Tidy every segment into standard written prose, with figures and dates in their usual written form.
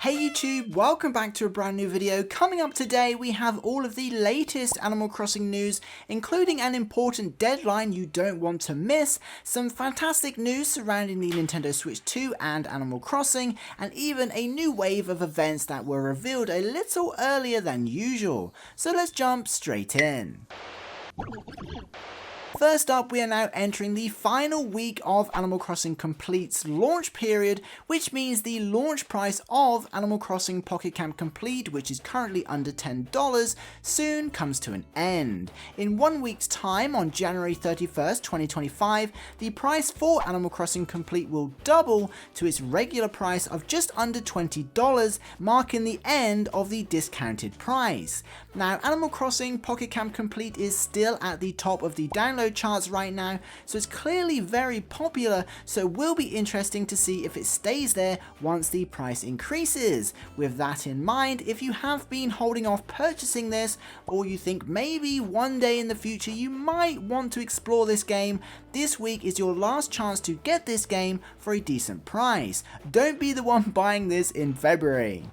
Hey YouTube, welcome back to a brand new video. Coming up today we have all of the latest Animal Crossing news, including an important deadline you don't want to miss, some fantastic news surrounding the Nintendo Switch 2 and Animal Crossing, and even a new wave of events that were revealed a little earlier than usual. So let's jump straight in. First up, we are now entering the final week of Animal Crossing Complete's launch period, which means the launch price of Animal Crossing Pocket Camp Complete, which is currently under $10, soon comes to an end. In 1 week's time, on January 31st, 2025, the price for Animal Crossing Complete will double to its regular price of just under $20, marking the end of the discounted price. Now, Animal Crossing Pocket Camp Complete is still at the top of the download charts right now, so it's clearly very popular, so it will be interesting to see if it stays there once the price increases. With that in mind, if you have been holding off purchasing this, or you think maybe one day in the future you might want to explore this game, this week is your last chance to get this game for a decent price. Don't be the one buying this in February.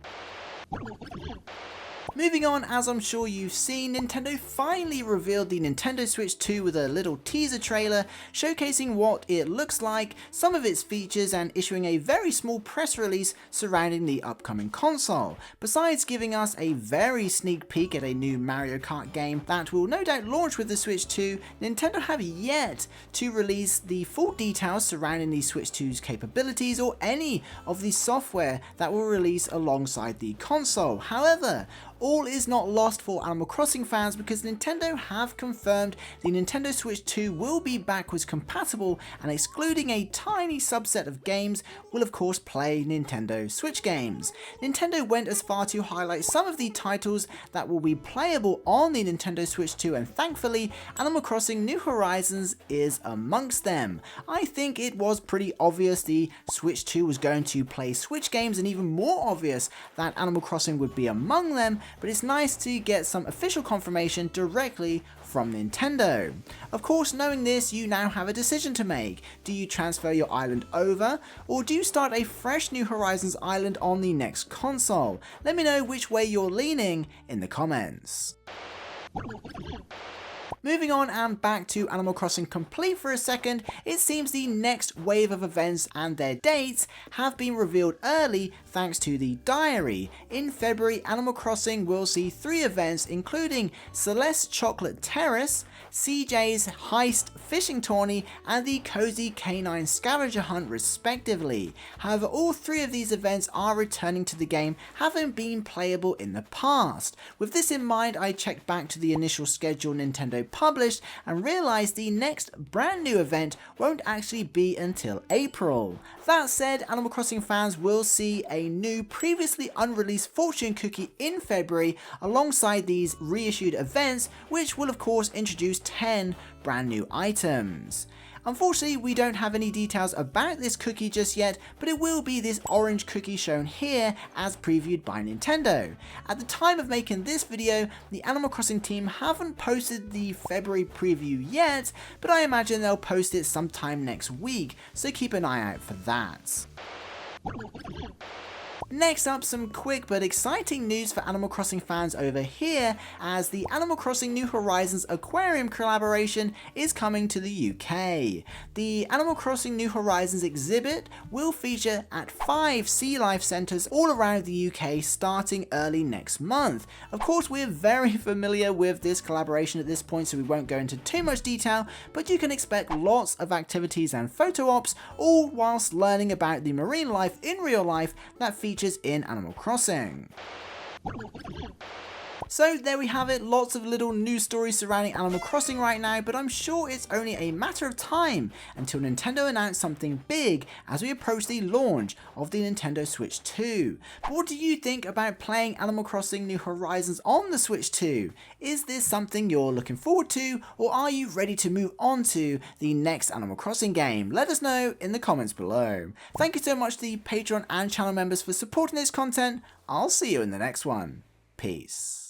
Moving on, as I'm sure you've seen, Nintendo finally revealed the Nintendo Switch 2 with a little teaser trailer showcasing what it looks like, some of its features, and issuing a very small press release surrounding the upcoming console. Besides giving us a very sneak peek at a new Mario Kart game that will no doubt launch with the Switch 2, Nintendo have yet to release the full details surrounding the Switch 2's capabilities or any of the software that will release alongside the console. However, all is not lost for Animal Crossing fans, because Nintendo have confirmed the Nintendo Switch 2 will be backwards compatible, and excluding a tiny subset of games will of course play Nintendo Switch games. Nintendo went as far to highlight some of the titles that will be playable on the Nintendo Switch 2, and thankfully Animal Crossing New Horizons is amongst them. I think it was pretty obvious the Switch 2 was going to play Switch games, and even more obvious that Animal Crossing would be among them, but it's nice to get some official confirmation directly from Nintendo. Of course, knowing this, you now have a decision to make. Do you transfer your island over, or do you start a fresh New Horizons island on the next console? Let me know which way you're leaning in the comments. Moving on and back to Animal Crossing Complete for a second, it seems the next wave of events and their dates have been revealed early thanks to the diary. In February, Animal Crossing will see 3 events, including Celeste's Chocolate Terrace, CJ's Heist Fishing Tourney, and the Cozy Canine Scavenger Hunt respectively. However, all 3 of these events are returning to the game, having been playable in the past. With this in mind, I checked back to the initial schedule Nintendo published and realized the next brand new event won't actually be until April. That said, Animal Crossing fans will see a new previously unreleased fortune cookie in February alongside these reissued events, which will of course introduce 10 brand new items. Unfortunately, we don't have any details about this cookie just yet, but it will be this orange cookie shown here as previewed by Nintendo. At the time of making this video, the Animal Crossing team haven't posted the February preview yet, but I imagine they'll post it sometime next week, so keep an eye out for that. Next up, some quick but exciting news for Animal Crossing fans over here, as the Animal Crossing New Horizons Aquarium collaboration is coming to the UK. The Animal Crossing New Horizons exhibit will feature at 5 sea life centres all around the UK starting early next month. Of course, we're very familiar with this collaboration at this point, so we won't go into too much detail, but you can expect lots of activities and photo ops, all whilst learning about the marine life in real life that features in Animal Crossing. So there we have it, lots of little news stories surrounding Animal Crossing right now, but I'm sure it's only a matter of time until Nintendo announce something big as we approach the launch of the Nintendo Switch 2. But what do you think about playing Animal Crossing New Horizons on the Switch 2? Is this something you're looking forward to, or are you ready to move on to the next Animal Crossing game? Let us know in the comments below. Thank you so much to the Patreon and channel members for supporting this content. I'll see you in the next one. Peace.